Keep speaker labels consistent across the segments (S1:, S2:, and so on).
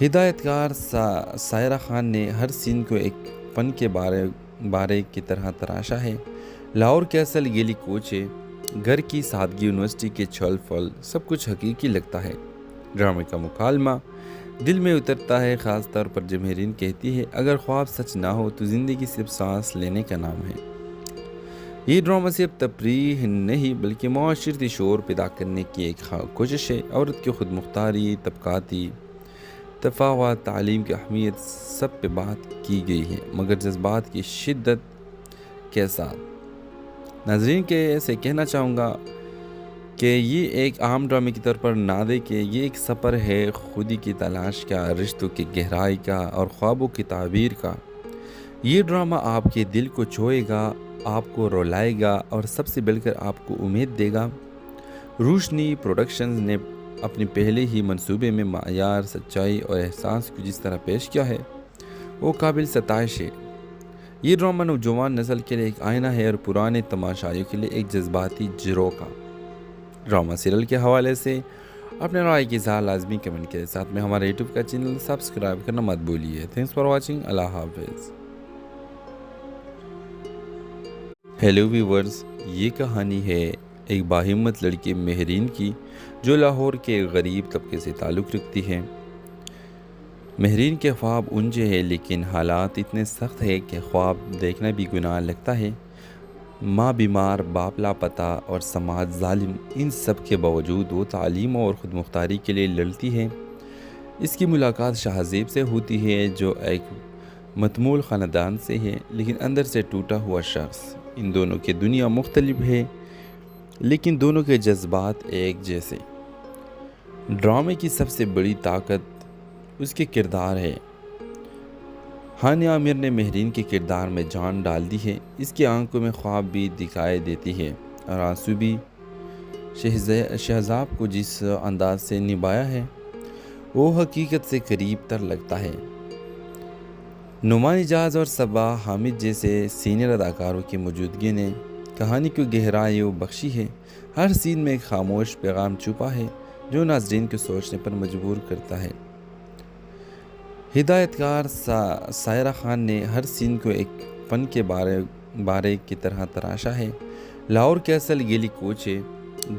S1: ہدایت کار سائرہ خان نے ہر سین کو ایک فن کے بارے کی طرح تراشا ہے۔ لاہور کے اصل گلی کوچے، گھر کی سادگی، یونیورسٹی کے چھل پھل، سب کچھ حقیقی لگتا ہے۔ ڈرامے کا مکالمہ دل میں اترتا ہے، خاص طور پر جب مہرین کہتی ہے اگر خواب سچ نہ ہو تو زندگی صرف سانس لینے کا نام ہے۔ یہ ڈرامہ صرف تفریح نہیں بلکہ معاشرتی شعور پیدا کرنے کی ایک کوشش ہے۔ عورت کی خود مختاری، طبقاتی تفاوت، تعلیم کی اہمیت، سب پہ بات کی گئی ہے، مگر جذبات کی شدت کے ساتھ۔ ناظرین کے ایسے کہنا چاہوں گا کہ یہ ایک عام ڈرامے کے طور پر نہ دیکھیں، یہ ایک سفر ہے خودی کی تلاش کا، رشتوں کی گہرائی کا اور خوابوں کی تعبیر کا۔ یہ ڈرامہ آپ کے دل کو چھوئے گا، آپ کو رولائے گا اور سب سے بڑھ کر آپ کو امید دے گا۔ روشنی پروڈکشنز نے اپنے پہلے ہی منصوبے میں معیار، سچائی اور احساس کو جس طرح پیش کیا ہے وہ قابل ستائش ہے۔ یہ ڈرامہ نوجوان نسل کے لیے ایک آئینہ ہے اور پرانے تماشائیوں کے لیے ایک جذباتی جھروکا۔ ڈرامہ سیریل کے حوالے سے اپنے رائے کی اظہار لازمی کمنٹ کے ساتھ میں ہمارے یوٹیوب کا چینل سبسکرائب کرنا مت بھولیے۔ Thanks for watching. اللہ حافظ۔ ہیلو ویورز، یہ کہانی ہے ایک باہمت لڑکی مہرین کی جو لاہور کے غریب طبقے سے تعلق رکھتی ہے۔ مہرین کے خواب اونچے ہیں لیکن حالات اتنے سخت ہیں کہ خواب دیکھنا بھی گناہ لگتا ہے۔ ماں بیمار، باپ لاپتہ اور سماج ظالم، ان سب کے باوجود وہ تعلیم اور خود مختاری کے لیے لڑتی ہے۔ اس کی ملاقات شاہزیب سے ہوتی ہے جو ایک متمول خاندان سے ہے لیکن اندر سے ٹوٹا ہوا شخص۔ ان دونوں کی دنیا مختلف ہے لیکن دونوں کے جذبات ایک جیسے۔ ڈرامے کی سب سے بڑی طاقت اس کے کردار ہے۔ ہانیہ عامر نے مہرین کے کردار میں جان ڈال دی ہے۔ اس کی آنکھوں میں خواب بھی دکھائی دیتی ہے اور آنسو بھی۔ شہزاب کو جس انداز سے نبھایا ہے وہ حقیقت سے قریب تر لگتا ہے۔ نعمان اجاز اور صبا حامد جیسے سینئر اداکاروں کی موجودگی نے کہانی کو گہرائی بخشی ہے۔ ہر سین میں ایک خاموش پیغام چھپا ہے جو ناظرین کو سوچنے پر مجبور کرتا ہے۔ ہدایت کار سائرہ خان نے ہر سین کو ایک فن کے بارے کی طرح تراشا ہے۔ لاہور کے اصل گلی کوچے،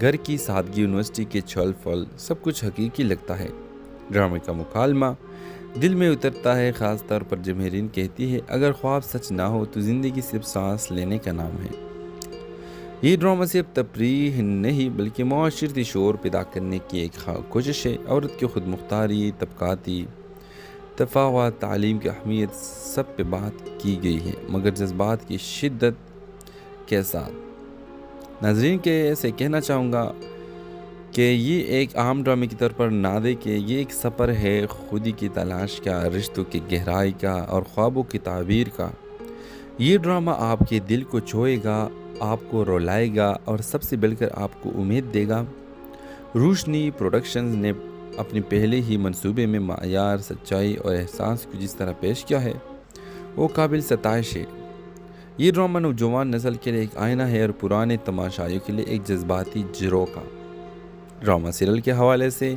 S1: گھر کی سادگی، یونیورسٹی کے چھل پھل، سب کچھ حقیقی لگتا ہے۔ ڈرامے کا مکالمہ دل میں اترتا ہے، خاص طور پر جب مہرین کہتی ہے اگر خواب سچ نہ ہو تو زندگی صرف سانس لینے کا نام ہے۔ یہ ڈرامہ صرف تفریح نہیں بلکہ معاشرتی شعور پیدا کرنے کی ایک کوشش ہے۔ عورت کی خود مختاری، طبقاتی تفاوت، تعلیم کی اہمیت، سب پہ بات کی گئی ہے، مگر جذبات کی شدت کے ساتھ۔ ناظرین کے ایسے کہنا چاہوں گا کہ یہ ایک عام ڈرامے کے طور پر نہ دیکھیں، یہ ایک سفر ہے خودی کی تلاش کا، رشتوں کی گہرائی کا اور خوابوں کی تعبیر کا۔ یہ ڈرامہ آپ کے دل کو چھوئے گا، آپ کو رولائے گا اور سب سے بڑھ کر آپ کو امید دے گا۔ روشنی پروڈکشنز نے اپنے پہلے ہی منصوبے میں معیار، سچائی اور احساس کو جس طرح پیش کیا ہے وہ قابل ستائش ہے۔ یہ ڈرامہ نوجوان نسل کے لیے ایک آئینہ ہے اور پرانے تماشائیوں کے لیے ایک جذباتی جھروکا۔ ڈرامہ سیریل کے حوالے سے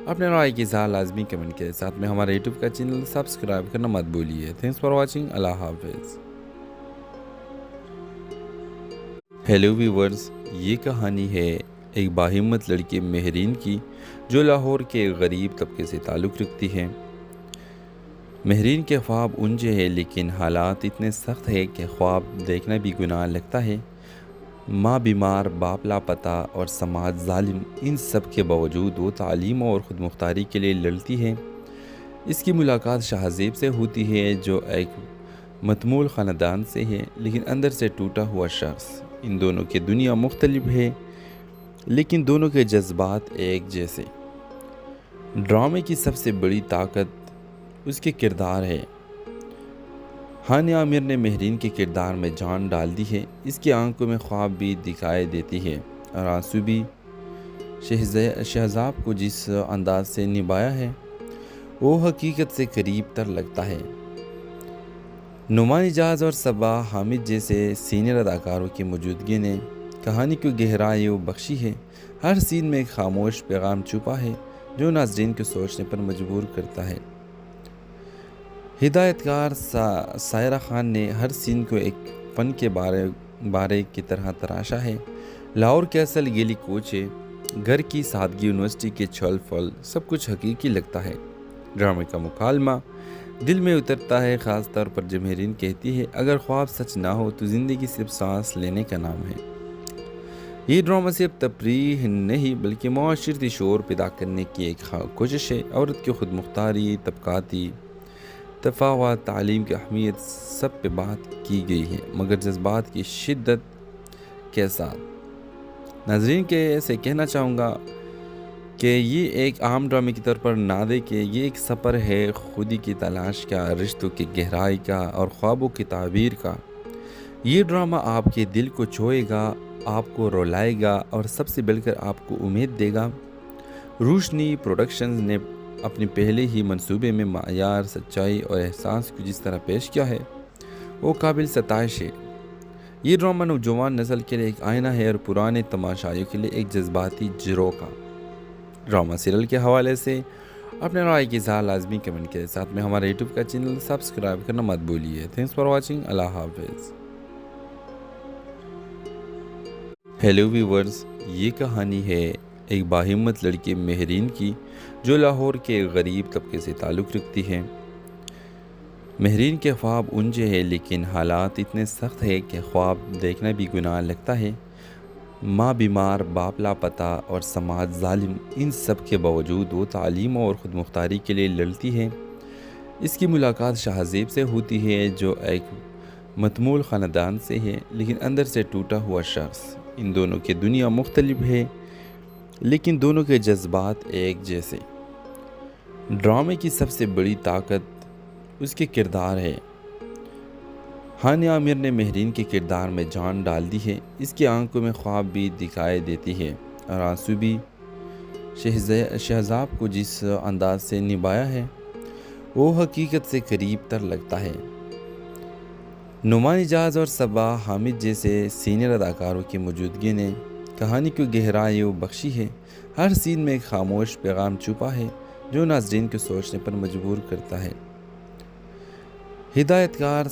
S1: اپنے رائے کی اظہار لازمی کمنٹ کے ساتھ میں ہمارے یوٹیوب کا چینل سبسکرائب کرنا مت بھولیے۔ Thanks for watching. اللہ حافظ۔ ہیلو ویورز، یہ کہانی ہے ایک باہمت لڑکی مہرین کی جو لاہور کے غریب طبقے سے تعلق رکھتی ہے۔ مہرین کے خواب اونچے ہیں لیکن حالات اتنے سخت ہیں کہ خواب دیکھنا بھی گناہ لگتا ہے۔ ماں بیمار، باپ لاپتہ اور سماج ظالم، ان سب کے باوجود وہ تعلیم اور خود مختاری کے لیے لڑتی ہے۔ اس کی ملاقات شاہزیب سے ہوتی ہے جو ایک متمول خاندان سے ہے لیکن اندر سے ٹوٹا ہوا شخص۔ ان دونوں کی دنیا مختلف ہے لیکن دونوں کے جذبات ایک جیسے۔ ڈرامے کی سب سے بڑی طاقت اس کے کردار ہے۔ ہانیہ عامر نے مہرین کے کردار میں جان ڈال دی ہے۔ اس کی آنکھوں میں خواب بھی دکھائی دیتی ہے اور آنسو بھی۔ شہزاب کو جس انداز سے نبھایا ہے وہ حقیقت سے قریب تر لگتا ہے۔ نعمان اجاز اور صبا حامد جیسے سینئر اداکاروں کی موجودگی نے کہانی کو گہرائی بخشی ہے۔ ہر سین میں ایک خاموش پیغام چھپا ہے جو ناظرین کو سوچنے پر مجبور کرتا ہے۔ ہدایت کار سائرہ خان نے ہر سین کو ایک فن کے بارے کی طرح تراشا ہے۔ لاہور کے اصل گیلی کوچے، گھر کی سادگی، یونیورسٹی کے چھل پھل، سب کچھ حقیقی لگتا ہے۔ ڈرامے کا مکالمہ دل میں اترتا ہے، خاص طور پر جب مہرین کہتی ہے اگر خواب سچ نہ ہو تو زندگی صرف سانس لینے کا نام ہے۔ یہ ڈرامہ صرف تفریح نہیں بلکہ معاشرتی شعور پیدا کرنے کی ایک کوشش ہے۔ عورت کی خود مختاری، طبقاتی تفاوت، تعلیم کی اہمیت، سب پہ بات کی گئی ہے، مگر جذبات کی شدت کے ساتھ۔ ناظرین کے ایسے کہنا چاہوں گا کہ یہ ایک عام ڈرامے کے طور پر نہ دیکھیں، یہ ایک سفر ہے خودی کی تلاش کا، رشتوں کی گہرائی کا اور خوابوں کی تعبیر کا۔ یہ ڈرامہ آپ کے دل کو چھوئے گا، آپ کو رولائے گا اور سب سے بڑھ کر آپ کو امید دے گا۔ روشنی پروڈکشنز نے اپنے پہلے ہی منصوبے میں معیار، سچائی اور احساس کو جس طرح پیش کیا ہے وہ قابل ستائش ہے۔ یہ ڈرامہ نوجوان نسل کے لیے ایک آئینہ ہے اور پرانے تماشائیوں کے لیے ایک جذباتی جھروک کا۔ ڈرامہ سیریل کے حوالے سے اپنے رائے کی اظہار لازمی کمنٹ کے ساتھ میں ہمارے یوٹیوب کا چینل سبسکرائب کرنا مت بھولیے۔ Thanks for watching. اللہ حافظ۔ ہیلو ویورز، یہ کہانی ہے ایک باہمت لڑکی مہرین کی جو لاہور کے غریب طبقے سے تعلق رکھتی ہے۔ مہرین کے خواب اونچے ہیں لیکن حالات اتنے سخت ہیں کہ خواب دیکھنا بھی گناہ لگتا ہے۔ ماں بیمار، باپ لاپتہ اور سماج ظالم، ان سب کے باوجود وہ تعلیم اور خود مختاری کے لیے لڑتی ہے۔ اس کی ملاقات شہزیب سے ہوتی ہے جو ایک متمول خاندان سے ہے لیکن اندر سے ٹوٹا ہوا شخص۔ ان دونوں کی دنیا مختلف ہے لیکن دونوں کے جذبات ایک جیسے۔ ڈرامے کی سب سے بڑی طاقت اس کے کردار ہے۔ ہانیہ عامر نے مہرین کے کردار میں جان ڈال دی ہے۔ اس کی آنکھوں میں خواب بھی دکھائی دیتی ہے اور آنسو بھی۔ شہزاب کو جس انداز سے نبھایا ہے وہ حقیقت سے قریب تر لگتا ہے۔ نعمان اجاز اور صبا حامد جیسے سینئر اداکاروں کی موجودگی نے کہانی کو گہرائی بخشی ہے۔ ہر سین میں ایک خاموش پیغام چھپا ہے جو ناظرین کو سوچنے پر مجبور کرتا ہے۔ ہدایت کار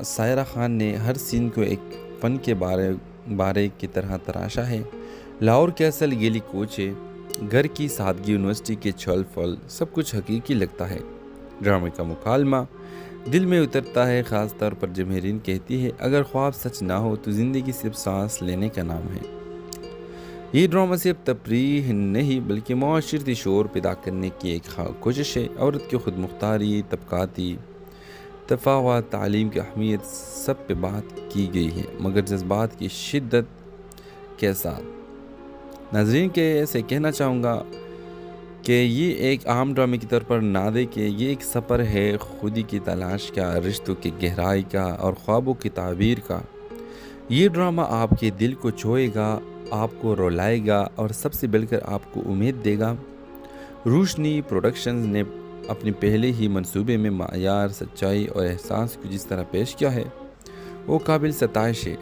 S1: سائرہ خان نے ہر سین کو ایک فن کے بارے کی طرح تراشا ہے۔ لاہور کے اصل گیلی کوچے، گھر کی سادگی، یونیورسٹی کے چھل پھل، سب کچھ حقیقی لگتا ہے۔ ڈرامے کا مکالمہ دل میں اترتا ہے، خاص طور پر جب مہرین کہتی ہے اگر خواب سچ نہ ہو تو زندگی صرف سانس لینے کا نام ہے۔ یہ ڈرامہ صرف تفریح نہیں بلکہ معاشرتی شعور پیدا کرنے کی ایک کوشش ہے۔ عورت کی خود مختاری، طبقاتی تفاوت، تعلیم کی اہمیت، سب پہ بات کی گئی ہے، مگر جذبات کی شدت کے ساتھ۔ ناظرین کے ایسے کہنا چاہوں گا کہ یہ ایک عام ڈرامے کے طور پر نہ دیکھیں، یہ ایک سفر ہے خودی کی تلاش کا، رشتوں کی گہرائی کا اور خوابوں کی تعبیر کا۔ یہ ڈرامہ آپ کے دل کو چھوئے گا، آپ کو رولائے گا اور سب سے بڑھ کر آپ کو امید دے گا۔ روشنی پروڈکشنز نے اپنے پہلے ہی منصوبے میں معیار، سچائی اور احساس کو جس طرح پیش کیا ہے وہ قابل ستائش ہے۔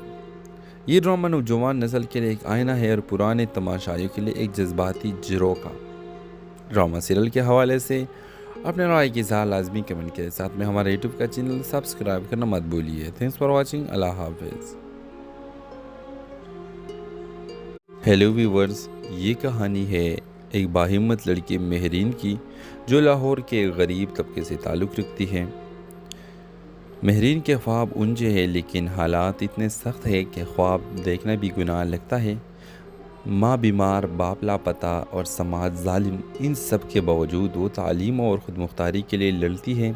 S1: یہ ڈرامہ نوجوان نسل کے لیے ایک آئینہ ہے اور پرانے تماشائیوں کے لیے ایک جذباتی جھروک کا۔ ڈرامہ سیریل کے حوالے سے اپنے رائے کی اظہار لازمی کمنٹ کے ساتھ میں ہمارے یوٹیوب کا چینل سبسکرائب کرنا مت بھولیے۔ Thanks for watching. اللہ حافظ۔ ہیلو ویورز، یہ کہانی ہے ایک باہمت لڑکی مہرین کی جو لاہور کے غریب طبقے سے تعلق رکھتی ہے۔ مہرین کے خواب اونچے ہیں لیکن حالات اتنے سخت ہیں کہ خواب دیکھنا بھی گناہ لگتا ہے۔ ماں بیمار، باپ لاپتہ اور سماج ظالم، ان سب کے باوجود وہ تعلیم اور خود مختاری کے لیے لڑتی ہے۔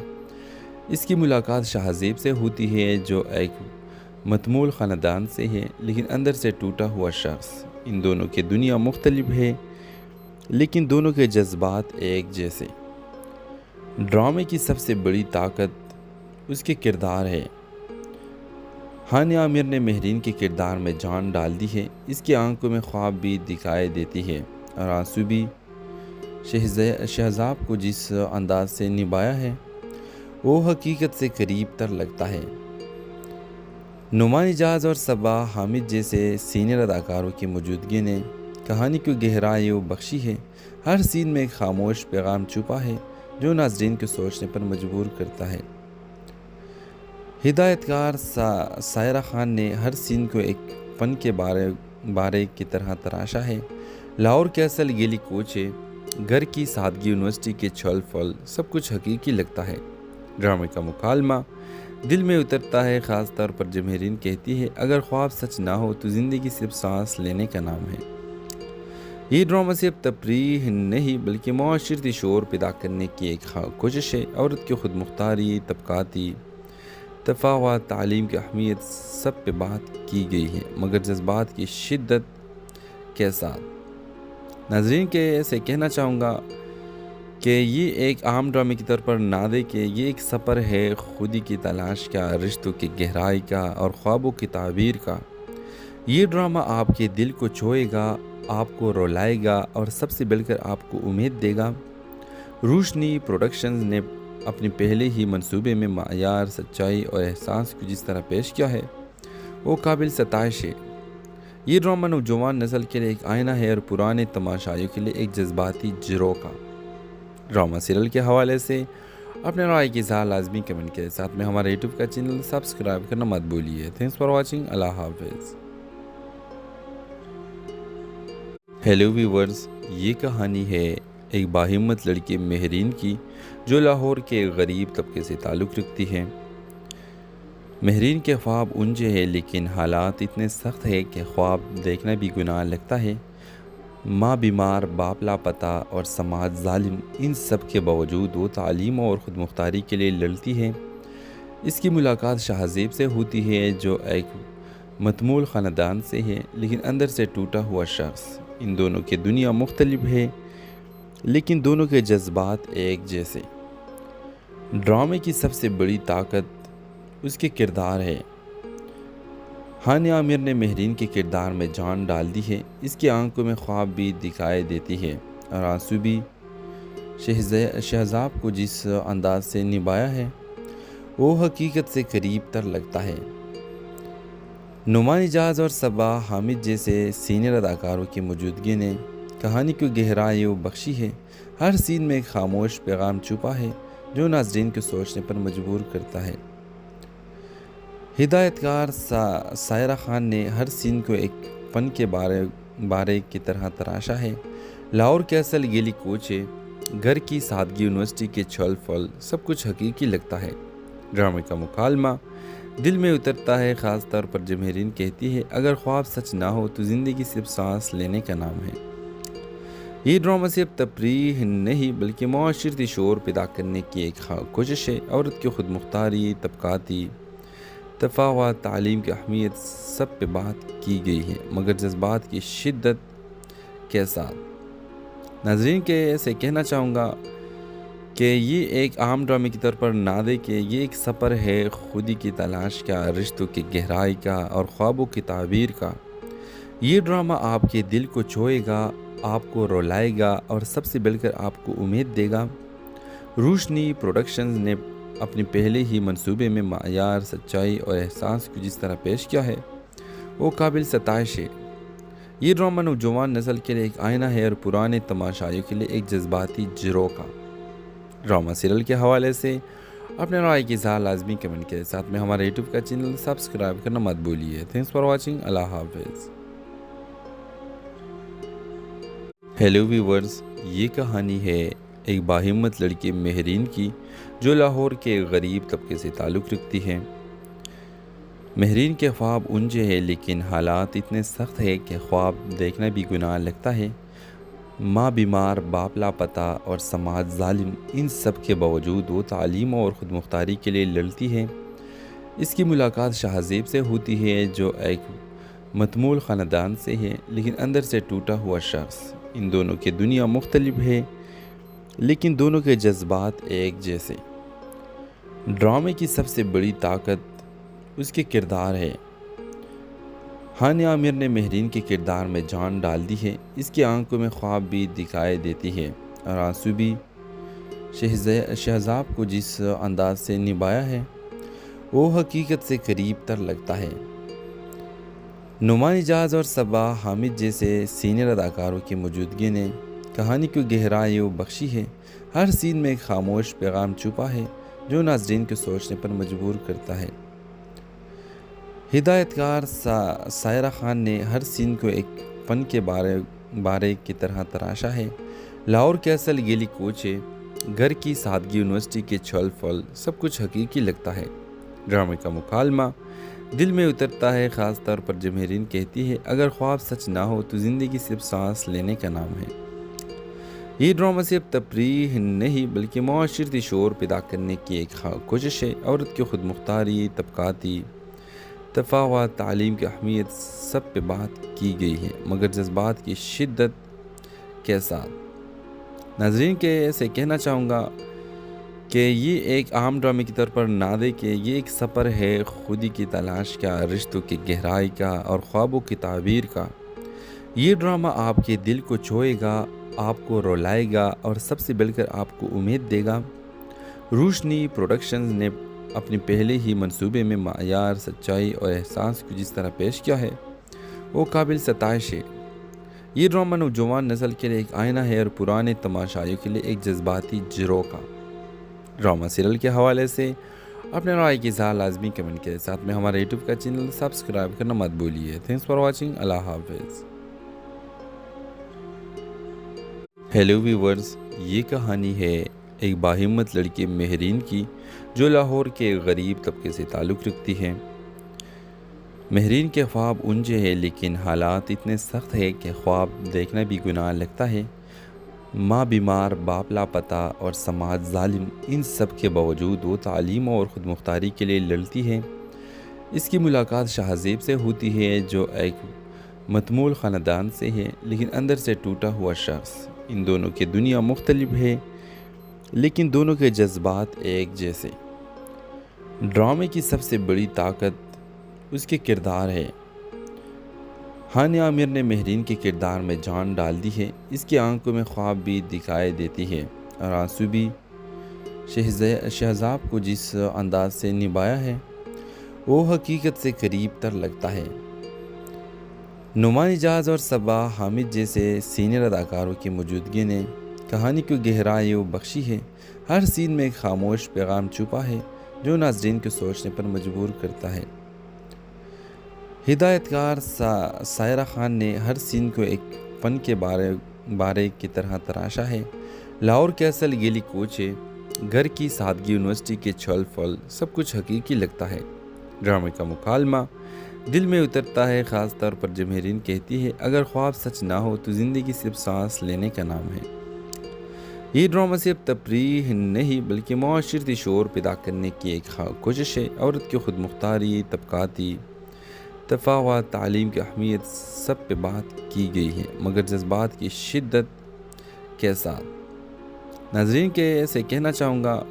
S1: اس کی ملاقات شہزیب سے ہوتی ہے جو ایک متمول خاندان سے ہے لیکن اندر سے ٹوٹا ہوا شخص۔ ان دونوں کی دنیا مختلف ہے لیکن دونوں کے جذبات ایک جیسے۔ ڈرامے کی سب سے بڑی طاقت اس کے کردار ہے۔ ہانیہ عامر نے مہرین کے کردار میں جان ڈال دی ہے۔ اس کی آنکھوں میں خواب بھی دکھائی دیتی ہے اور آنسو بھی۔ شہزاب کو جس انداز سے نبھایا ہے وہ حقیقت سے قریب تر لگتا ہے۔ نعمان اجاز اور صبا حامد جیسے سینئر اداکاروں کی موجودگی نے کہانی کو گہرائی بخشی ہے۔ ہر سین میں ایک خاموش پیغام چھپا ہے جو ناظرین کو سوچنے پر مجبور کرتا ہے۔ ہدایت کار سائرہ خان نے ہر سین کو ایک فن کے بارے کی طرح تراشا ہے۔ لاہور کے اصل گیلی کوچے، گھر کی سادگی، یونیورسٹی کے چھل پھل، سب کچھ حقیقی لگتا ہے۔ ڈرامے کا مکالمہ دل میں اترتا ہے، خاص طور پر جب مہرین کہتی ہے اگر خواب سچ نہ ہو تو زندگی صرف سانس لینے کا نام ہے۔ یہ ڈرامہ صرف تفریح نہیں بلکہ معاشرتی شعور پیدا کرنے کی ایک کوشش ہے۔ عورت کی خود مختاری، طبقاتی تفاوت، تعلیم کی اہمیت، سب پہ بات کی گئی ہے، مگر جذبات کی شدت کے ساتھ۔ ناظرین کے ایسے کہنا چاہوں گا کہ یہ ایک عام ڈرامے کی طور پر نہ دے کہ یہ ایک سفر ہے خودی کی تلاش کا، رشتوں کی گہرائی کا اور خوابوں کی تعبیر کا۔ یہ ڈرامہ آپ کے دل کو چھوئے گا، آپ کو رولائے گا اور سب سے بڑھ کر آپ کو امید دے گا۔ روشنی پروڈکشنز نے اپنے پہلے ہی منصوبے میں معیار، سچائی اور احساس کو جس طرح پیش کیا ہے وہ قابل ستائش ہے۔ یہ ڈرامہ نوجوان نسل کے لیے ایک آئینہ ہے اور پرانے تماشائیوں کے لیے ایک جذباتی جھروکا کا۔ ڈرامہ سیریل کے حوالے سے اپنے رائے کی اظہار لازمی کمنٹ کے ساتھ میں ہمارے یوٹیوب کا چینل سبسکرائب کرنا مت بھولیے۔ Thanks for watching. اللہ حافظ۔ ہیلو ویورز، یہ کہانی ہے ایک باہمت لڑکی مہرین کی جو لاہور کے غریب طبقے سے تعلق رکھتی ہے۔ مہرین کے خواب اونچے ہیں لیکن حالات اتنے سخت ہیں کہ خواب دیکھنا بھی گناہ لگتا ہے۔ ماں بیمار، باپ لاپتہ اور سماج ظالم، ان سب کے باوجود وہ تعلیم اور خود مختاری کے لیے لڑتی ہے۔ اس کی ملاقات شاہزیب سے ہوتی ہے جو ایک متمول خاندان سے ہے لیکن اندر سے ٹوٹا ہوا شخص۔ ان دونوں کی دنیا مختلف ہے لیکن دونوں کے جذبات ایک جیسے۔ ڈرامے کی سب سے بڑی طاقت اس کے کردار ہے۔ ہانیہ عامر نے مہرین کے کردار میں جان ڈال دی ہے۔ اس کی آنکھوں میں خواب بھی دکھائی دیتی ہے اور آنسو بھی۔ شہزاب کو جس انداز سے نبھایا ہے وہ حقیقت سے قریب تر لگتا ہے۔ نعمان اجاز اور صبا حامد جیسے سینئر اداکاروں کی موجودگی نے کہانی کو گہرائی بخشی ہے۔ ہر سین میں ایک خاموش پیغام چھپا ہے جو ناظرین کو سوچنے پر مجبور کرتا ہے۔ ہدایت کار سائرہ خان نے ہر سین کو ایک فن کے بارے کی طرح تراشا ہے۔ لاہور کے اصل گیلی کوچے، گھر کی سادگی، یونیورسٹی کے چھل پھل، سب کچھ حقیقی لگتا ہے۔ ڈرامے کا مکالمہ دل میں اترتا ہے، خاص طور پر جب مہرین کہتی ہے اگر خواب سچ نہ ہو تو زندگی صرف سانس لینے کا نام ہے۔ یہ ڈرامہ صرف تفریح نہیں بلکہ معاشرتی شعور پیدا کرنے کی ایک کوشش ہے۔ عورت کی خود مختاری، طبقاتی تفاوت، تعلیم کی اہمیت، سب پہ بات کی گئی ہے، مگر جذبات کی شدت کے ساتھ۔ ناظرین کے ایسے کہنا چاہوں گا کہ یہ ایک عام ڈرامے کی طور پر نہ دے کہ یہ ایک سفر ہے خودی کی تلاش کا، رشتوں کی گہرائی کا اور خوابوں کی تعبیر کا۔ یہ ڈرامہ آپ کے دل کو چھوئے گا، آپ کو رولائے گا اور سب سے بڑھ کر آپ کو امید دے گا۔ روشنی پروڈکشنز نے اپنے پہلے ہی منصوبے میں معیار، سچائی اور احساس کو جس طرح پیش کیا ہے وہ قابل ستائش ہے۔ یہ ڈرامہ نوجوان نسل کے لیے ایک آئینہ ہے اور پرانے تماشائیوں کے لیے ایک جذباتی جھروکا کا۔ ڈرامہ سیریل کے حوالے سے اپنے رائے کی اظہار لازمی کمنٹ کے ساتھ میں ہمارے یوٹیوب کا چینل سبسکرائب کرنا مت بھولیے۔ Thanks for watching. اللہ حافظ۔ ہیلو ویورز، یہ کہانی ہے ایک باہمت لڑکی مہرین کی جو لاہور کے غریب طبقے سے تعلق رکھتی ہے۔ مہرین کے خواب اونچے ہیں لیکن حالات اتنے سخت ہیں کہ خواب دیکھنا بھی گناہ لگتا ہے۔ ماں بیمار، باپ لاپتہ اور سماج ظالم، ان سب کے باوجود وہ تعلیم اور خود مختاری کے لیے لڑتی ہے۔ اس کی ملاقات شاہزیب سے ہوتی ہے جو ایک متمول خاندان سے ہے لیکن اندر سے ٹوٹا ہوا شخص۔ ان دونوں کی دنیا مختلف ہے لیکن دونوں کے جذبات ایک جیسے۔ ڈرامے کی سب سے بڑی طاقت اس کے کردار ہے۔ ہانیہ عامر نے مہرین کے کردار میں جان ڈال دی ہے۔ اس کی آنکھوں میں خواب بھی دکھائی دیتی ہے اور آنسو بھی۔ شہزاب کو جس انداز سے نبھایا ہے وہ حقیقت سے قریب تر لگتا ہے۔ نعمان اجاز اور صبا حامد جیسے سینئر اداکاروں کی موجودگی نے کہانی کو گہرائی بخشی ہے۔ ہر سین میں ایک خاموش پیغام چھپا ہے جو ناظرین کو سوچنے پر مجبور کرتا ہے۔ ہدایت کار سائرہ خان نے ہر سین کو ایک فن کے بارے کی طرح تراشا ہے۔ لاہور کے اصل گیلی کوچے، گھر کی سادگی، یونیورسٹی کے چھل پھل، سب کچھ حقیقی لگتا ہے۔ ڈرامے کا مکالمہ دل میں اترتا ہے، خاص طور پر جب مہرین کہتی ہے اگر خواب سچ نہ ہو تو زندگی صرف سانس لینے کا نام ہے۔ یہ ڈرامہ صرف تفریح نہیں بلکہ معاشرتی شعور پیدا کرنے کی ایک کوشش ہے۔ عورت کی خود مختاری، طبقاتی تفاوت، تعلیم کی اہمیت، سب پہ بات کی گئی ہے، مگر جذبات کی شدت کے ساتھ۔ ناظرین کے ایسے کہنا چاہوں گا کہ یہ ایک عام ڈرامے کی طور پر نہ دیکھیں، یہ ایک سفر ہے خودی کی تلاش کا، رشتوں کی گہرائی کا اور خوابوں کی تعبیر کا۔ یہ ڈرامہ آپ کے دل کو چھوئے گا، آپ کو رولائے گا اور سب سے بڑھ کر آپ کو امید دے گا۔ روشنی پروڈکشنز نے اپنے پہلے ہی منصوبے میں معیار، سچائی اور احساس کو جس طرح پیش کیا ہے وہ قابل ستائش ہے۔ یہ ڈرامہ نوجوان نسل کے لیے ایک آئینہ ہے اور پرانے تماشائیوں کے لیے ایک جذباتی جھروک کا۔ ڈرامہ سیریل کے حوالے سے اپنے رائے کی اظہار لازمی کمنٹ کے ساتھ میں ہمارے یوٹیوب کا چینل سبسکرائب کرنا مت بھولیے۔ Thanks for watching. اللہ حافظ۔ ہیلو ویورز، یہ کہانی ہے ایک باہمت لڑکی مہرین کی جو لاہور کے غریب طبقے سے تعلق رکھتی ہے۔ مہرین کے خواب اونچے ہیں لیکن حالات اتنے سخت ہیں کہ خواب دیکھنا بھی گناہ لگتا ہے۔ ماں بیمار، باپ لاپتہ اور سماج ظالم، ان سب کے باوجود وہ تعلیم اور خود مختاری کے لیے لڑتی ہے۔ اس کی ملاقات شاہزیب سے ہوتی ہے جو ایک متمول خاندان سے ہے لیکن اندر سے ٹوٹا ہوا شخص۔ ان دونوں کی دنیا مختلف ہے لیکن دونوں کے جذبات ایک جیسے۔ ڈرامے کی سب سے بڑی طاقت اس کے کردار ہے۔ ہانیہ عامر نے مہرین کے کردار میں جان ڈال دی ہے۔ اس کی آنکھوں میں خواب بھی دکھائی دیتی ہے اور آنسو بھی۔ شہزاب کو جس انداز سے نبھایا ہے وہ حقیقت سے قریب تر لگتا ہے۔ نعمان اجاز اور صبا حامد جیسے سینئر اداکاروں کی موجودگی نے کہانی کو گہرائی بخشی ہے۔ ہر سین میں ایک خاموش پیغام چھپا ہے جو ناظرین کو سوچنے پر مجبور کرتا ہے۔ ہدایت کار سائرہ خان نے ہر سین کو ایک فن کے بارے کی طرح تراشا ہے۔ لاہور کے اصل گیلی کوچے، گھر کی سادگی، یونیورسٹی کے چھل پھل، سب کچھ حقیقی لگتا ہے۔ ڈرامے کا مکالمہ دل میں اترتا ہے، خاص طور پر جب مہرین کہتی ہے اگر خواب سچ نہ ہو تو زندگی صرف سانس لینے کا نام ہے۔ یہ ڈرامہ صرف تفریح نہیں بلکہ معاشرتی شعور پیدا کرنے کی ایک کوشش ہے۔ عورت کی خود مختاری، طبقاتی تفاوت، تعلیم کی اہمیت، سب پہ بات کی گئی ہے، مگر جذبات کی شدت کے ساتھ۔ ناظرین کے ایسے کہنا چاہوں گا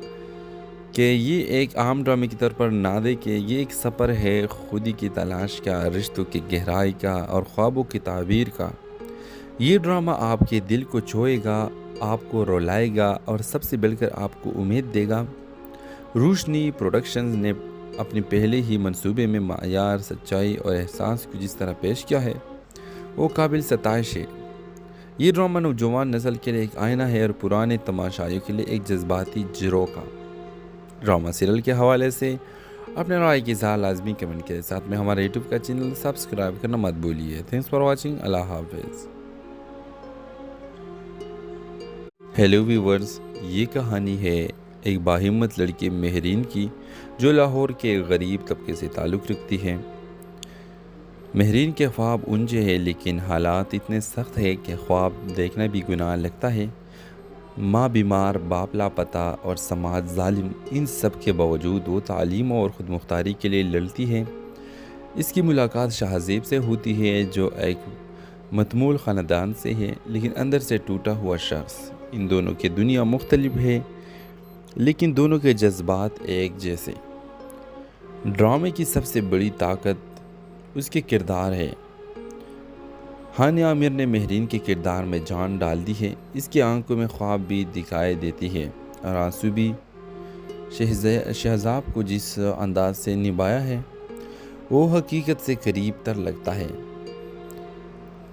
S1: کہ یہ ایک عام ڈرامے کی طور پر نہ دیکھیں، یہ ایک سفر ہے خودی کی تلاش کا، رشتوں کی گہرائی کا اور خوابوں کی تعبیر کا۔ یہ ڈرامہ آپ کے دل کو چھوئے گا، آپ کو رولائے گا اور سب سے بڑھ کر آپ کو امید دے گا۔ روشنی پروڈکشنز نے اپنے پہلے ہی منصوبے میں معیار، سچائی اور احساس کو جس طرح پیش کیا ہے وہ قابل ستائش ہے۔ یہ ڈرامہ نوجوان نسل کے لیے ایک آئینہ ہے اور پرانے تماشائیوں کے لیے ایک جذباتی جھروک کا۔ ڈرامہ سیریل کے حوالے سے اپنے رائے کی اظہار لازمی کمنٹ کے ساتھ میں ہمارے یوٹیوب کا چینل سبسکرائب کرنا مت بھولیے۔ Thanks for watching. اللہ حافظ۔ ہیلو ویورز، یہ کہانی ہے ایک باہمت لڑکی مہرین کی جو لاہور کے غریب طبقے سے تعلق رکھتی ہے۔ مہرین کے خواب اونچے ہیں لیکن حالات اتنے سخت ہیں کہ خواب دیکھنا بھی گناہ لگتا ہے۔ ماں بیمار، باپ لاپتہ اور سماج ظالم، ان سب کے باوجود وہ تعلیم اور خود مختاری کے لیے لڑتی ہے۔ اس کی ملاقات شاہزیب سے ہوتی ہے جو ایک متمول خاندان سے ہے لیکن اندر سے ٹوٹا ہوا شخص۔ ان دونوں کی دنیا مختلف ہے لیکن دونوں کے جذبات ایک جیسے۔ ڈرامے کی سب سے بڑی طاقت اس کے کردار ہے۔ ہانیہ عامر نے مہرین کے کردار میں جان ڈال دی ہے۔ اس کی آنکھوں میں خواب بھی دکھائی دیتی ہے اور آنسو بھی۔ شہزاب کو جس انداز سے نبھایا ہے وہ حقیقت سے قریب تر لگتا ہے۔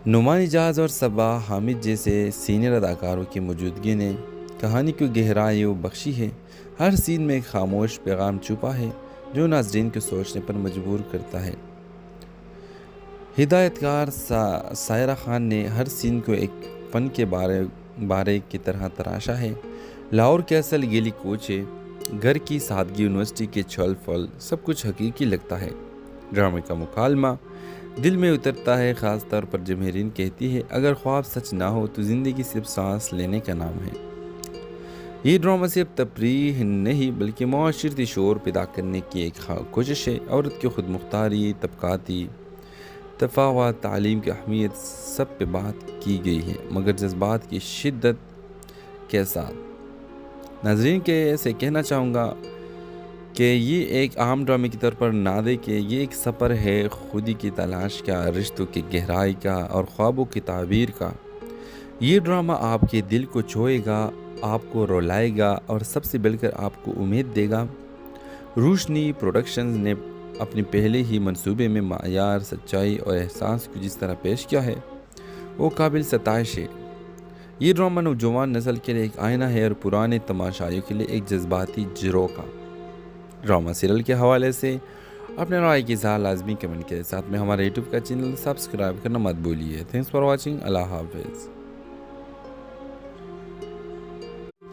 S1: نعمان اجاز اور صبا حامد جیسے سینئر اداکاروں کی موجودگی نے کہانی کو گہرائی بخشی ہے۔ ہر سین میں ایک خاموش پیغام چھپا ہے جو ناظرین کو سوچنے پر مجبور کرتا ہے۔ ہدایت کار سائرہ خان نے ہر سین کو ایک فن کے بارے کی طرح تراشا ہے۔ لاہور کے اصل گیلی کوچے، گھر کی سادگی، یونیورسٹی کے چھل پھل، سب کچھ حقیقی لگتا ہے۔ ڈرامے کا مکالمہ دل میں اترتا ہے، خاص طور پر جب مہرین کہتی ہے اگر خواب سچ نہ ہو تو زندگی صرف سانس لینے کا نام ہے۔ یہ ڈرامہ صرف تفریح نہیں بلکہ معاشرتی شعور پیدا کرنے کی ایک کوشش ہے۔ عورت کی خود مختاری، طبقاتی تفاوت، تعلیم کی اہمیت، سب پہ بات کی گئی ہے، مگر جذبات کی شدت کے ساتھ۔ ناظرین کے ایسے کہنا چاہوں گا کہ یہ ایک عام ڈرامے کی طور پر نہ دیکھیں، یہ ایک سفر ہے خودی کی تلاش کا، رشتوں کی گہرائی کا اور خوابوں کی تعبیر کا۔ یہ ڈرامہ آپ کے دل کو چھوئے گا، آپ کو رولائے گا اور سب سے بڑھ کر آپ کو امید دے گا۔ روشنی پروڈکشنز نے اپنے پہلے ہی منصوبے میں معیار، سچائی اور احساس کو جس طرح پیش کیا ہے وہ قابل ستائش ہے۔ یہ ڈرامہ نوجوان نسل کے لیے ایک آئینہ ہے اور پرانے تماشائیوں کے لیے ایک جذباتی جھروکا۔ ڈرامہ سیریل کے حوالے سے اپنے رائے کی اظہار لازمی کمنٹ کے ساتھ میں ہمارے یوٹیوب کا چینل سبسکرائب کرنا مت بھولیے۔ Thanks for watching. اللہ حافظ۔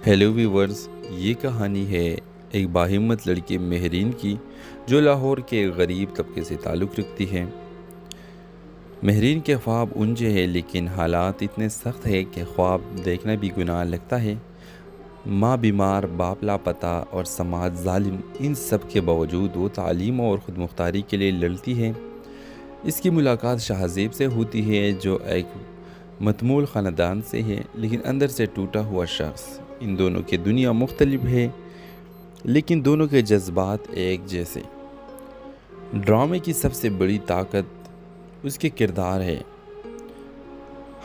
S1: ہیلو ویورز، یہ کہانی ہے ایک باہمت لڑکی مہرین کی جو لاہور کے غریب طبقے سے تعلق رکھتی ہے۔ مہرین کے خواب اونچے ہیں لیکن حالات اتنے سخت ہیں کہ خواب دیکھنا بھی گناہ لگتا ہے۔ ماں بیمار، باپ لاپتہ اور سماج ظالم، ان سب کے باوجود وہ تعلیم اور خود مختاری کے لیے لڑتی ہے۔ اس کی ملاقات شاہزیب سے ہوتی ہے جو ایک متمول خاندان سے ہے لیکن اندر سے ٹوٹا ہوا شخص۔ ان دونوں کی دنیا مختلف ہے لیکن دونوں کے جذبات ایک جیسے۔ ڈرامے کی سب سے بڑی طاقت اس کے کردار ہے۔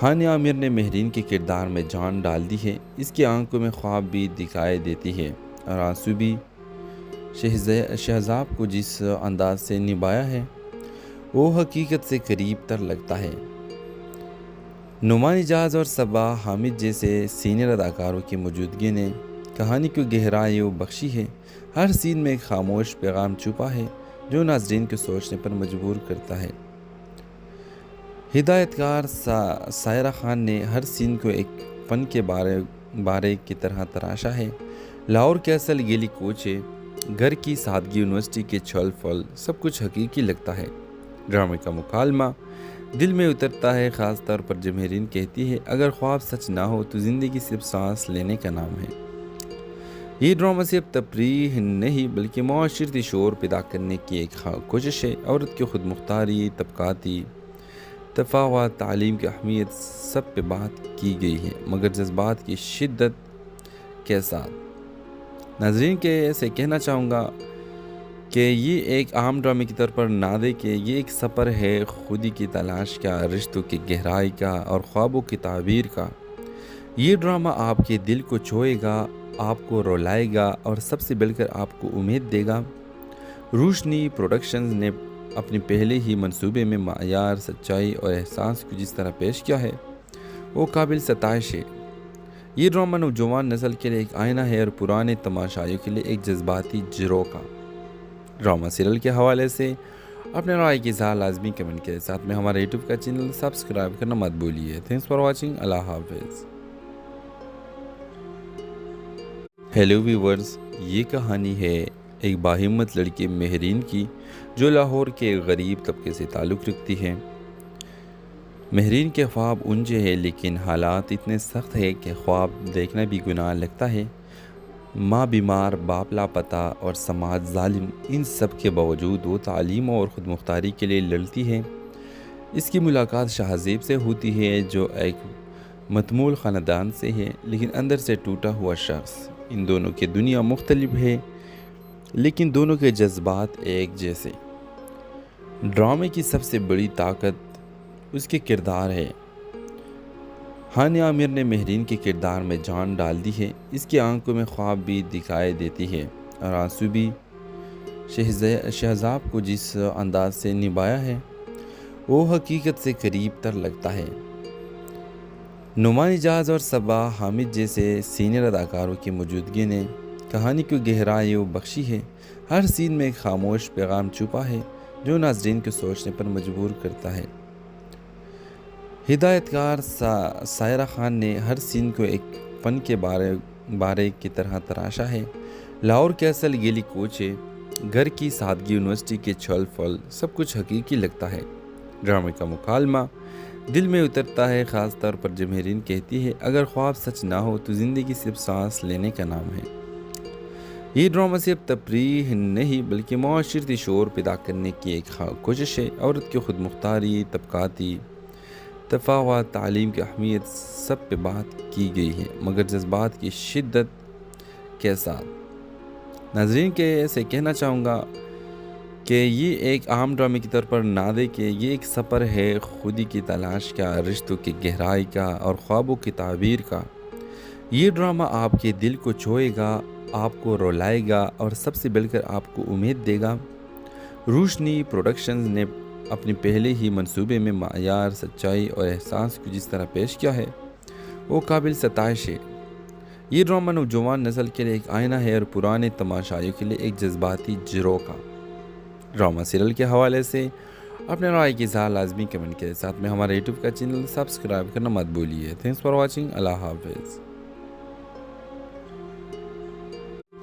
S1: ہانیہ عامر نے مہرین کے کردار میں جان ڈال دی ہے۔ اس کی آنکھوں میں خواب بھی دکھائی دیتی ہے اور آنسو بھی۔ شہزاب کو جس انداز سے نبھایا ہے وہ حقیقت سے قریب تر لگتا ہے۔ نعمان اجاز اور صبا حامد جیسے سینئر اداکاروں کی موجودگی نے کہانی کو گہرائی بخشی ہے۔ ہر سین میں ایک خاموش پیغام چھپا ہے جو ناظرین کو سوچنے پر مجبور کرتا ہے۔ ہدایت کار سائرہ خان نے ہر سین کو ایک فن کے بارے کی طرح تراشا ہے۔ لاہور کے اصل گیلی کوچے، گھر کی سادگی، یونیورسٹی کے چھل پھل، سب کچھ حقیقی لگتا ہے۔ ڈرامے کا مکالمہ دل میں اترتا ہے، خاص طور پر جب مہرین کہتی ہے اگر خواب سچ نہ ہو تو زندگی صرف سانس لینے کا نام ہے۔ یہ ڈرامہ صرف تفریح نہیں بلکہ معاشرتی شعور پیدا کرنے کی ایک کوشش ہے۔ عورت کی خود مختاری، طبقاتی تفاوت، تعلیم کی اہمیت، سب پہ بات کی گئی ہے، مگر جذبات کی شدت کے ساتھ۔ ناظرین کے ایسے کہنا چاہوں گا کہ یہ ایک عام ڈرامے کی طور پر نہ دیکھیں، یہ ایک سفر ہے خودی کی تلاش کا، رشتوں کی گہرائی کا اور خوابوں کی تعبیر کا۔ یہ ڈرامہ آپ کے دل کو چھوئے گا، آپ کو رولائے گا اور سب سے بڑھ کر آپ کو امید دے گا۔ روشنی پروڈکشنز نے اپنے پہلے ہی منصوبے میں معیار، سچائی اور احساس کو جس طرح پیش کیا ہے وہ قابل ستائش ہے۔ یہ ڈرامہ نوجوان نسل کے لیے ایک آئینہ ہے اور پرانے تماشائیوں کے لیے ایک جذباتی جھروکا۔ ڈرامہ سیریل کے حوالے سے اپنے رائے کی اظہار لازمی کمنٹ کے ساتھ میں ہمارے یوٹیوب کا چینل سبسکرائب کرنا مت بھولیے۔ Thanks for watching. اللہ حافظ۔ ہیلو ویورز، یہ کہانی ہے ایک باہمت لڑکی مہرین کی جو لاہور کے غریب طبقے سے تعلق رکھتی ہے۔ مہرین کے خواب اونچے ہیں لیکن حالات اتنے سخت ہیں کہ خواب دیکھنا بھی گناہ لگتا ہے۔ ماں بیمار، باپ لاپتہ اور سماج ظالم، ان سب کے باوجود وہ تعلیم اور خود مختاری کے لیے لڑتی ہے۔ اس کی ملاقات شاہزیب سے ہوتی ہے جو ایک متمول خاندان سے ہے لیکن اندر سے ٹوٹا ہوا شخص۔ ان دونوں کی دنیا مختلف ہے لیکن دونوں کے جذبات ایک جیسے۔ ڈرامے کی سب سے بڑی طاقت اس کے کردار ہے۔ ہانیہ عامر نے مہرین کے کردار میں جان ڈال دی ہے۔ اس کی آنکھوں میں خواب بھی دکھائی دیتی ہے اور آنسو بھی۔ شہزاب کو جس انداز سے نبھایا ہے وہ حقیقت سے قریب تر لگتا ہے۔ نعمان اجاز اور صبا حامد جیسے سینئر اداکاروں کی موجودگی نے کہانی کو گہرائی بخشی ہے۔ ہر سین میں ایک خاموش پیغام چھپا ہے جو ناظرین کو سوچنے پر مجبور کرتا ہے۔ ہدایت کار سائرہ خان نے ہر سین کو ایک فن کے بارے کی طرح تراشا ہے۔ لاہور کے اصل گیلی کوچے، گھر کی سادگی، یونیورسٹی کے چھل پھل، سب کچھ حقیقی لگتا ہے۔ ڈرامے کا مکالمہ دل میں اترتا ہے، خاص طور پر جب مہرین کہتی ہے اگر خواب سچ نہ ہو تو زندگی صرف سانس لینے کا نام ہے۔ یہ ڈرامہ صرف تفریح نہیں بلکہ معاشرتی شعور پیدا کرنے کی ایک کوشش ہے۔ عورت کی خود مختاری، طبقاتی تفاوت، تعلیم کی اہمیت، سب پہ بات کی گئی ہے، مگر جذبات کی شدت کے ساتھ۔ ناظرین کے ایسے کہنا چاہوں گا کہ یہ ایک عام ڈرامے کی طور پر نہ دیکھیں، یہ ایک سفر ہے خودی کی تلاش کا، رشتوں کی گہرائی کا اور خوابوں کی تعبیر کا۔ یہ ڈرامہ آپ کے دل کو چھوئے گا، آپ کو رولائے گا اور سب سے بڑھ کر آپ کو امید دے گا۔ روشنی پروڈکشنز نے اپنے پہلے ہی منصوبے میں معیار، سچائی اور احساس کو جس طرح پیش کیا ہے وہ قابل ستائش ہے۔ یہ ڈرامہ نوجوان نسل کے لیے ایک آئینہ ہے اور پرانے تماشائیوں کے لیے ایک جذباتی جھروکا۔ ڈرامہ سیریل کے حوالے سے اپنے رائے کی اظہار لازمی کمنٹ کے ساتھ میں ہمارے یوٹیوب کا چینل سبسکرائب کرنا مت بھولیے۔ Thanks for watching. اللہ حافظ۔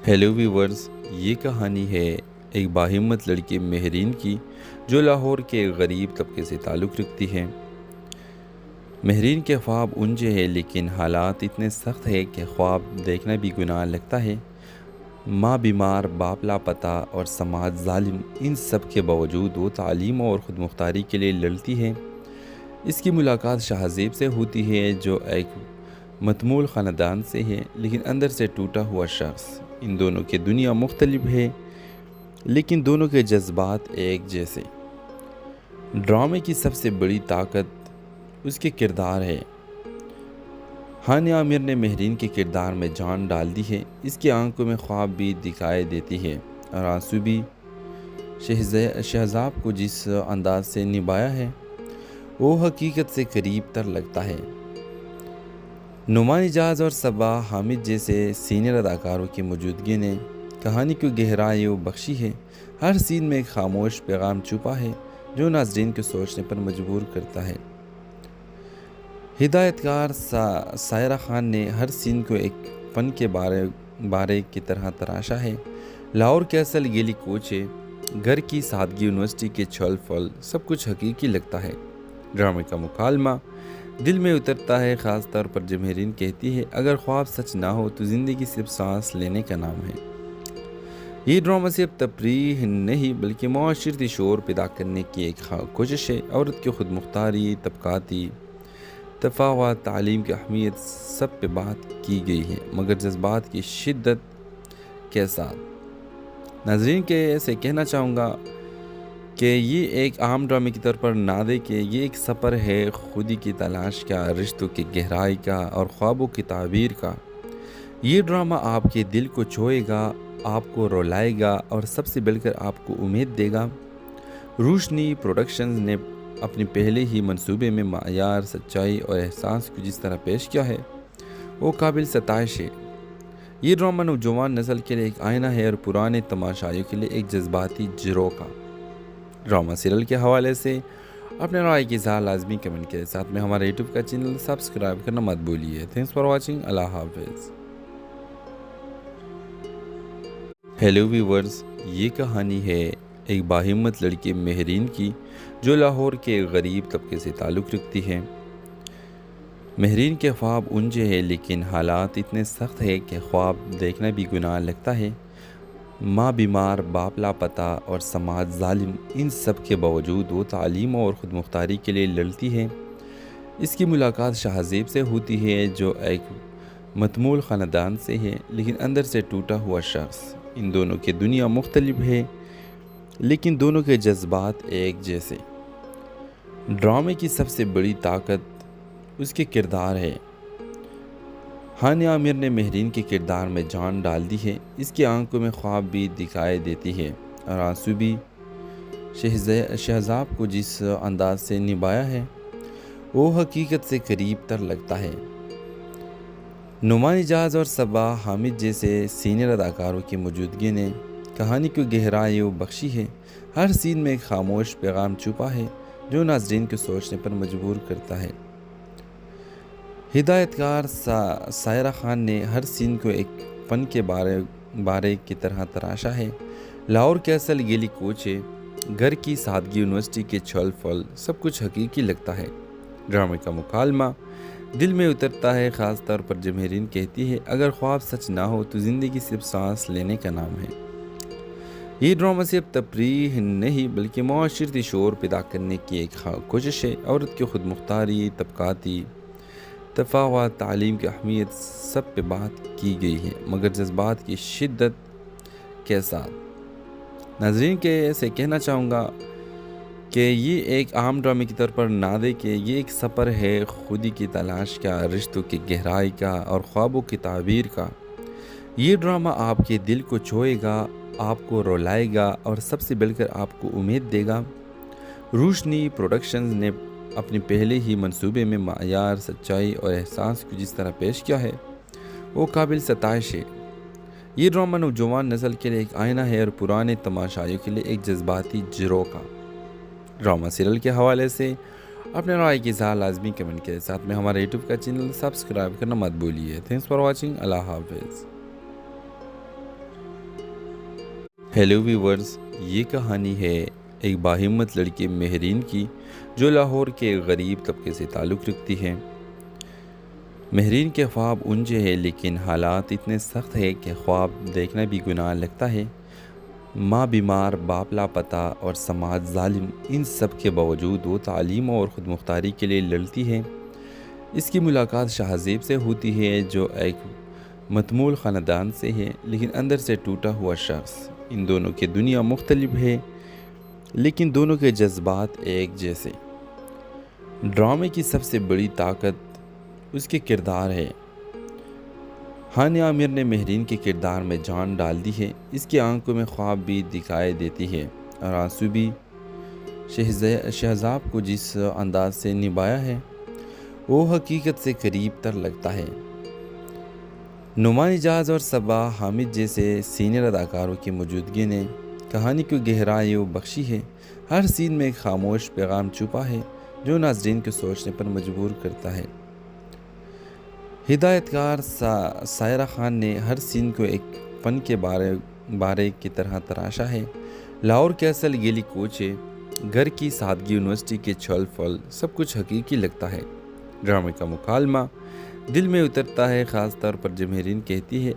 S1: ہیلو ویورز، یہ کہانی ہے ایک باہمت لڑکی مہرین کی جو لاہور کے غریب طبقے سے تعلق رکھتی ہے۔ مہرین کے خواب اونچے ہیں لیکن حالات اتنے سخت ہیں کہ خواب دیکھنا بھی گناہ لگتا ہے۔ ماں بیمار، باپ لاپتہ اور سماج ظالم، ان سب کے باوجود وہ تعلیم اور خود مختاری کے لیے لڑتی ہے۔ اس کی ملاقات شاہزیب سے ہوتی ہے جو ایک متمول خاندان سے ہے لیکن اندر سے ٹوٹا ہوا شخص۔ ان دونوں کی دنیا مختلف ہے لیکن دونوں کے جذبات ایک جیسے۔ ڈرامے کی سب سے بڑی طاقت اس کے کردار ہے۔ ہانیہ عامر نے مہرین کے کردار میں جان ڈال دی ہے۔ اس کی آنکھوں میں خواب بھی دکھائی دیتی ہے اور آنسو بھی۔ شہزاب کو جس انداز سے نبھایا ہے وہ حقیقت سے قریب تر لگتا ہے۔ نعمان اجاز اور صبا حامد جیسے سینئر اداکاروں کی موجودگی نے کہانی کو گہرائی و بخشی ہے۔ ہر سین میں ایک خاموش پیغام چھپا ہے جو ناظرین کو سوچنے پر مجبور کرتا ہے۔ ہدایت کار سائرہ خان نے ہر سین کو ایک فن کے بارے کی طرح تراشا ہے۔ لاہور کے اصل گیلی کوچے، گھر کی سادگی، یونیورسٹی کے چھل پھل، سب کچھ حقیقی لگتا ہے۔ ڈرامے کا مکالمہ دل میں اترتا ہے، خاص طور پر جب مہرین کہتی ہے اگر خواب سچ نہ ہو تو زندگی صرف سانس لینے کا نام ہے۔ یہ ڈرامہ صرف تفریح نہیں بلکہ معاشرتی شعور پیدا کرنے کی ایک کوشش ہے۔ عورت کی خود مختاری، طبقاتی تفاوت، تعلیم کی اہمیت، سب پہ بات کی گئی ہے، مگر جذبات کی شدت کے ساتھ۔ ناظرین کے ایسے کہنا چاہوں گا کہ یہ ایک عام ڈرامے کی طور پر نہ دیکھیں، یہ ایک سفر ہے خودی کی تلاش کا، رشتوں کی گہرائی کا اور خوابوں کی تعبیر کا۔ یہ ڈرامہ آپ کے دل کو چھوئے گا، آپ کو رولائے گا اور سب سے بڑھ کر آپ کو امید دے گا۔ روشنی پروڈکشنز نے اپنے پہلے ہی منصوبے میں معیار، سچائی اور احساس کو جس طرح پیش کیا ہے وہ قابل ستائش ہے۔ یہ ڈرامہ نوجوان نسل کے لیے ایک آئینہ ہے اور پرانے تماشائیوں کے لیے ایک جذباتی جھروکا۔ ڈرامہ سیریل کے حوالے سے اپنے رائے کی اظہار لازمی کمنٹ کے ساتھ میں ہمارے یوٹیوب کا چینل سبسکرائب کرنا مت بھولیے۔ Thanks for watching. اللہ حافظ۔ ہیلو ویورز، یہ کہانی ہے ایک باہمت لڑکی مہرین کی جو لاہور کے غریب طبقے سے تعلق رکھتی ہے۔ مہرین کے خواب اونچے ہیں لیکن حالات اتنے سخت ہیں کہ خواب دیکھنا بھی گناہ لگتا ہے۔ ماں بیمار، باپ لاپتہ اور سماج ظالم، ان سب کے باوجود وہ تعلیم اور خود مختاری کے لیے لڑتی ہے۔ اس کی ملاقات شاہزیب سے ہوتی ہے جو ایک متمول خاندان سے ہے لیکن اندر سے ٹوٹا ہوا شخص۔ ان دونوں کی دنیا مختلف ہے لیکن دونوں کے جذبات ایک جیسے۔ ڈرامے کی سب سے بڑی طاقت اس کے کردار ہے۔ ہانیہ عامر نے مہرین کے کردار میں جان ڈال دی ہے۔ اس کی آنکھوں میں خواب بھی دکھائی دیتی ہے اور آنسو بھی۔ شہزاب کو جس انداز سے نبھایا ہے وہ حقیقت سے قریب تر لگتا ہے۔ نعمان اجاز اور صبا حامد جیسے سینئر اداکاروں کی موجودگی نے کہانی کو گہرائی و بخشی ہے۔ ہر سین میں ایک خاموش پیغام چھپا ہے جو ناظرین کو سوچنے پر مجبور کرتا ہے۔ ہدایت کار سائرہ خان نے ہر سین کو ایک فن کے بارے کی طرح تراشا ہے۔ لاہور کے اصل گیلی کوچے، گھر کی سادگی، یونیورسٹی کے چھل پھل، سب کچھ حقیقی لگتا ہے۔ ڈرامے کا مکالمہ دل میں اترتا ہے، خاص طور پر جب مہرین کہتی ہے اگر خواب سچ نہ ہو تو زندگی صرف سانس لینے کا نام ہے۔ یہ ڈرامہ صرف تفریح نہیں بلکہ معاشرتی شعور پیدا کرنے کی ایک کوشش ہے۔ عورت کی خود مختاری، طبقاتی تفاوت، تعلیم کی اہمیت، سب پہ بات کی گئی ہے، مگر جذبات کی شدت کے ساتھ۔ ناظرین کے ایسے کہنا چاہوں گا کہ یہ ایک عام ڈرامے کی طور پر نہ دیکھیں، یہ ایک سفر ہے خودی کی تلاش کا، رشتوں کی گہرائی کا اور خوابوں کی تعبیر کا۔ یہ ڈرامہ آپ کے دل کو چھوئے گا، آپ کو رولائے گا اور سب سے بڑھ کر آپ کو امید دے گا۔ روشنی پروڈکشنز نے اپنے پہلے ہی منصوبے میں معیار، سچائی اور احساس کو جس طرح پیش کیا ہے وہ قابل ستائش ہے۔ یہ ڈرامہ نوجوان نسل کے لیے ایک آئینہ ہے اور پرانے تماشائیوں کے لیے ایک جذباتی جھروکا۔ ڈرامہ سیریل کے حوالے سے اپنے رائے کی اظہار لازمی کمنٹ کے ساتھ میں ہمارے یوٹیوب کا چینل سبسکرائب کرنا مت بھولیے۔ Thanks for watching. اللہ حافظ۔ ہیلو ویورز، یہ کہانی ہے ایک باہمت لڑکی مہرین کی جو لاہور کے غریب طبقے سے تعلق رکھتی ہے۔ مہرین کے خواب اونچے ہیں لیکن حالات اتنے سخت ہیں کہ خواب دیکھنا بھی گناہ لگتا ہے۔ ماں بیمار، باپ لاپتہ اور سماج ظالم، ان سب کے باوجود وہ تعلیم اور خود مختاری کے لیے لڑتی ہے۔ اس کی ملاقات شاہزیب سے ہوتی ہے جو ایک متمول خاندان سے ہے لیکن اندر سے ٹوٹا ہوا شخص۔ ان دونوں کی دنیا مختلف ہے لیکن دونوں کے جذبات ایک جیسے۔ ڈرامے کی سب سے بڑی طاقت اس کے کردار ہے۔ ہانیہ عامر نے مہرین کے کردار میں جان ڈال دی ہے۔ اس کی آنکھوں میں خواب بھی دکھائی دیتی ہے اور آنسو بھی۔ شہزاب کو جس انداز سے نبھایا ہے وہ حقیقت سے قریب تر لگتا ہے۔ نعمان اجاز اور صبا حامد جیسے سینئر اداکاروں کی موجودگی نے کہانی کو گہرائی بخشی ہے۔ ہر سین میں ایک خاموش پیغام چھپا ہے جو ناظرین کو سوچنے پر مجبور کرتا ہے۔ ہدایت کار سائرہ خان نے ہر سین کو ایک فن کے بارے کی طرح تراشا ہے۔ لاہور کے اصل گیلی کوچے، گھر کی سادگی، یونیورسٹی کے چھل پھل، سب کچھ حقیقی لگتا ہے۔ ڈرامے کا مکالمہ دل میں اترتا ہے، خاص طور پر جب مہرین کہتی ہے